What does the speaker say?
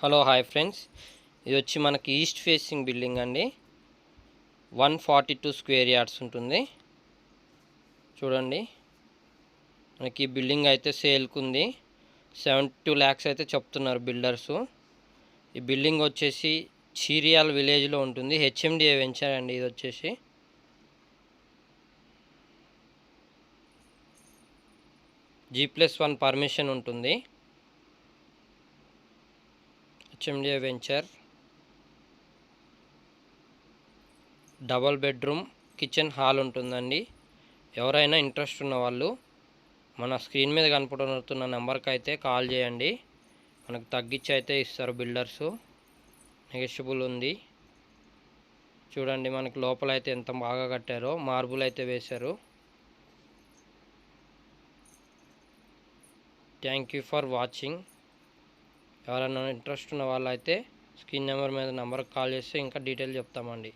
Hello hi friends, ఇది వచ్చి మనకి ఈస్ట్ ఫేసింగ్ బిల్డింగ్ అండి. 142 స్క్వేర్ యార్డ్స్ ఉంటుంది. చూడండి, మనకి ఈ బిల్డింగ్ అయితే సేల్కి ఉంది. 72 lakhs అయితే చెప్తున్నారు బిల్డర్సు. ఈ బిల్డింగ్ వచ్చేసి చీరియాల్ విలేజ్లో ఉంటుంది. హెచ్ఎండిఏ వెంచర్ అండి. ఇది వచ్చేసి G+1 పర్మిషన్ ఉంటుంది. HMDA venture, double bedroom kitchen hall ఉంటుందండి. ఎవరైనా ఇంట్రెస్ట్ ఉన్న వాళ్ళు మన స్క్రీన్ మీద కనపడుతున్న నెంబర్కి అయితే కాల్ చేయండి. మనకు తగ్గించి అయితే ఇస్తారు బిల్డర్సు. నెగోషియబుల్ ఉంది. చూడండి, మనకి లోపల అయితే ఎంత బాగా కట్టారో, మార్బుల్ అయితే వేశారు. Thank you for watching. ఎవరైనా ఇంట్రెస్ట్ ఉన్న వాళ్ళు అయితే స్క్రీన్ నెంబర్ మీద నెంబర్కి కాల్ చేస్తే ఇంకా డీటెయిల్ చెప్తామండి.